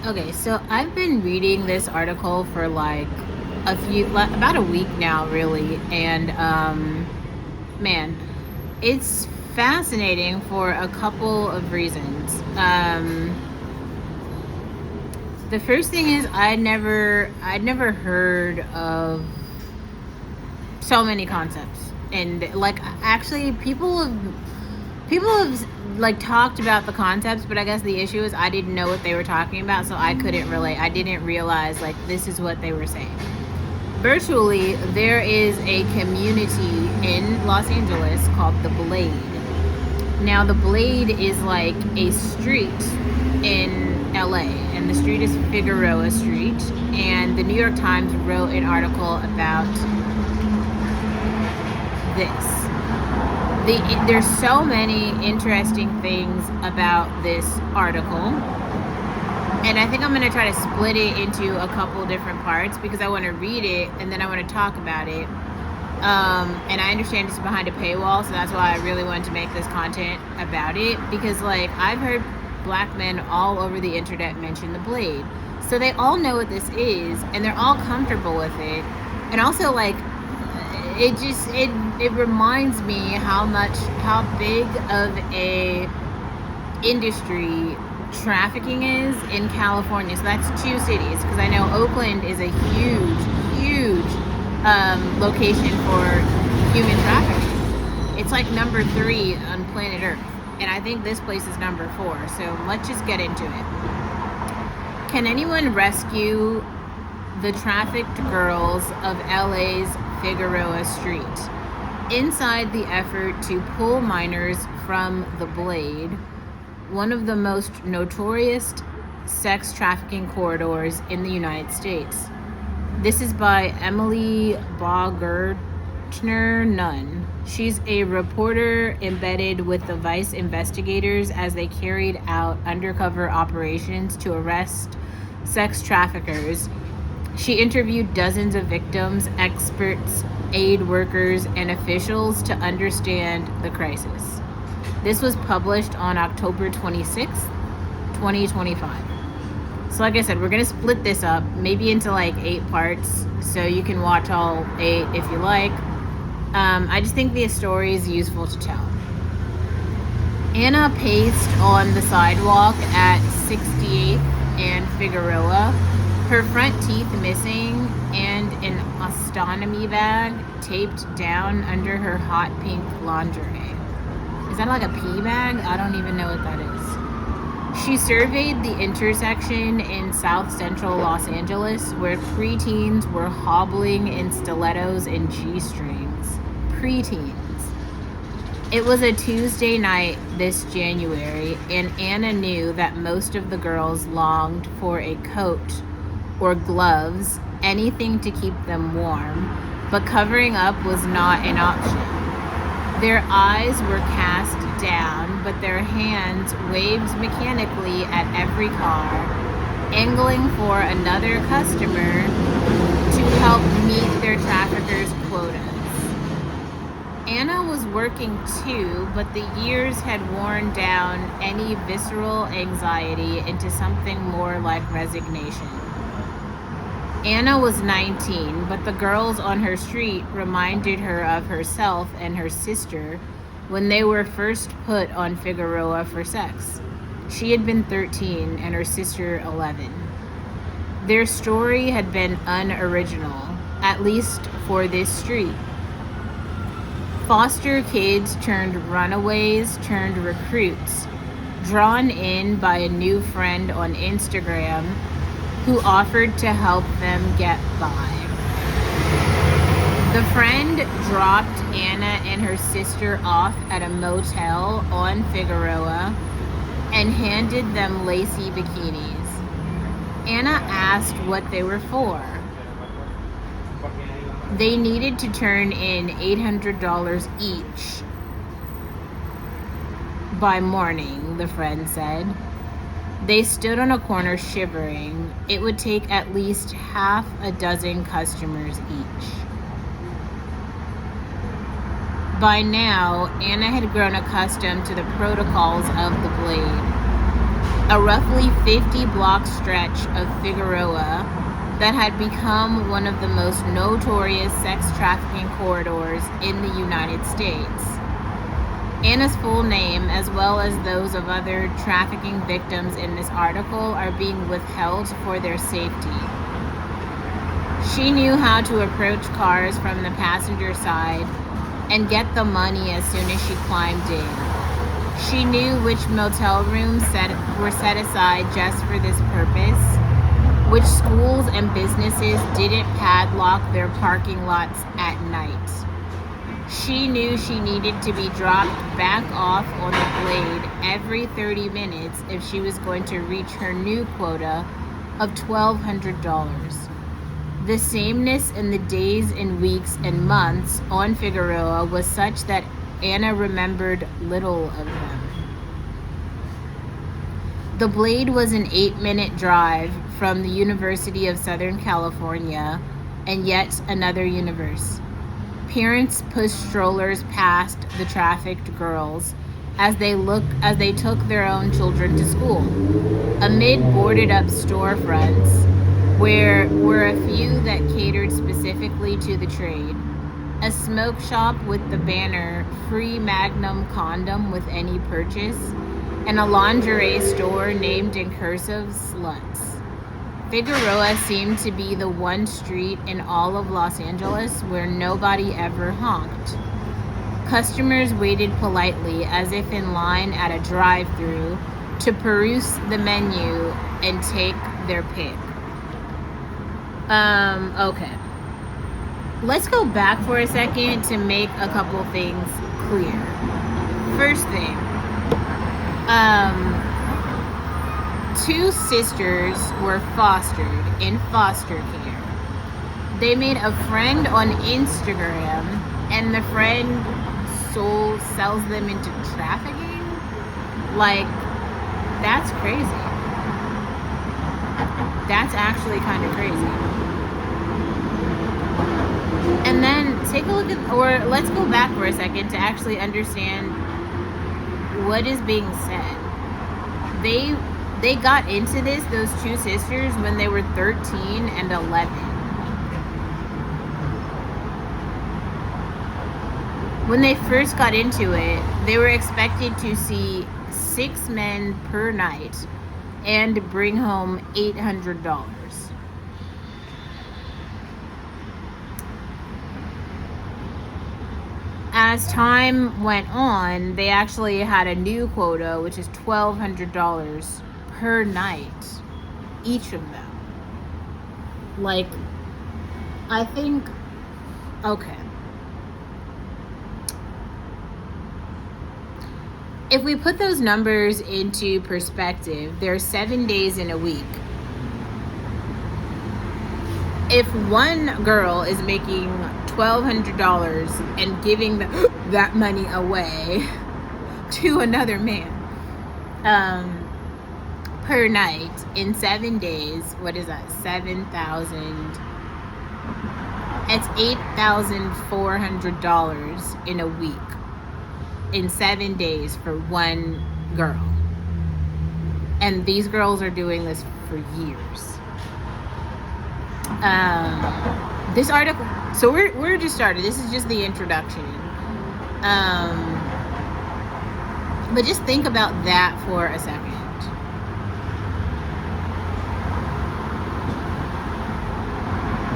Okay, so I've been reading this article for like about a week now, really, and man, it's fascinating for a couple of reasons. The first thing is I'd never heard of so many concepts, and like actually people have like talked about the concepts, but I guess the issue is I didn't know what they were talking about, so I couldn't relate. I didn't realize like this is what they were saying. Virtually, there is a community in Los Angeles called the Blade. Now, the Blade is like a street in LA, and the street is Figueroa Street. And the New York Times wrote an article about this. There's so many interesting things about this article, and I think I'm going to try to split it into a couple different parts because I want to read it and then I want to talk about it. And I understand it's behind a paywall, so that's why I really wanted to make this content about it, because like I've heard black men all over the internet mention the Blade, so they all know what this is and they're all comfortable with it. And also like it reminds me how big of a industry trafficking is in California. So that's two cities, because I know Oakland is a huge location for human trafficking. It's like number 3 on planet Earth, and I think this place is number 4. So let's just get into it. Can anyone rescue the trafficked girls of LA's Figueroa Street? Inside the effort to pull minors from the Blade, one of the most notorious sex trafficking corridors in the United States. This is by Emily Baumgartner Nunn. She's a reporter embedded with the Vice investigators as they carried out undercover operations to arrest sex traffickers. She interviewed dozens of victims, experts, aid workers, and officials to understand the crisis. This was published on October 26th, 2025. So like I said, we're going to split this up maybe into like 8 parts, so you can watch all 8 if you like. I just think the story is useful to tell. Anna paced on the sidewalk at 68th and Figueroa, her front teeth missing and an ostomy bag taped down under her hot pink lingerie. Is that like a pee bag? I don't even know what that is. She surveyed the intersection in South Central Los Angeles where preteens were hobbling in stilettos and G-strings. Preteens. It was a Tuesday night this January, and Anna knew that most of the girls longed for a coat or gloves, anything to keep them warm, but covering up was not an option. Their eyes were cast down, but their hands waved mechanically at every car, angling for another customer to help meet their traffickers' quotas. Anna was working too, but the years had worn down any visceral anxiety into something more like resignation. Anna was 19, but the girls on her street reminded her of herself and her sister when they were first put on Figueroa for sex. She had been 13 and her sister 11. Their story had been unoriginal, at least for this street. Foster kids turned runaways turned recruits, drawn in by a new friend on Instagram who offered to help them get by. The friend dropped Anna and her sister off at a motel on Figueroa and handed them lacy bikinis. Anna asked what they were for. They needed to turn in $800 each by morning, the friend said. They stood on a corner shivering. It would take at least half a dozen customers each. By now, Anna had grown accustomed to the protocols of the Blade. a roughly 50-block stretch of Figueroa that had become one of the most notorious sex trafficking corridors in the United States. Anna's full name, as well as those of other trafficking victims in this article, are being withheld for their safety. She knew how to approach cars from the passenger side and get the money as soon as she climbed in. She knew which motel rooms were set aside just for this purpose, which schools and businesses didn't padlock their parking lots at night. She knew she needed to be dropped back off on the blade every 30 minutes if she was going to reach her new quota of $1,200. The sameness in the days and weeks and months on Figueroa was such that Anna remembered little of them. The blade was an 8-minute drive from the University of Southern California and yet another universe. Parents pushed strollers past the trafficked girls as they took their own children to school. Amid boarded up storefronts, where were a few that catered specifically to the trade, a smoke shop with the banner "Free Magnum Condom with any purchase," and a lingerie store named in cursive "Sluts." Figueroa seemed to be the one street in all of Los Angeles where nobody ever honked. Customers waited politely as if in line at a drive-thru to peruse the menu and take their pick. Okay. Let's go back for a second to make a couple things clear. First thing, two sisters were fostered in foster care. They made a friend on Instagram, and the friend sells them into trafficking? Like, that's crazy. That's actually kind of crazy. And then take a look at, or let's go back for a second to actually understand what is being said. They got into this, those two sisters, when they were 13 and 11. When they first got into it, they were expected to see 6 men per night and bring home $800. As time went on, they actually had a new quota, which is $1,200 per night, each of them. Like, I think, okay. If we put those numbers into perspective, there's 7 days in a week. If one girl is making $1,200 and giving that money away to another man per night in 7 days, what is that? 7,000. It's $8,400 in a week in 7 days for one girl. And these girls are doing this for years. This article, so we're just started. This is just the introduction. But just think about that for a second.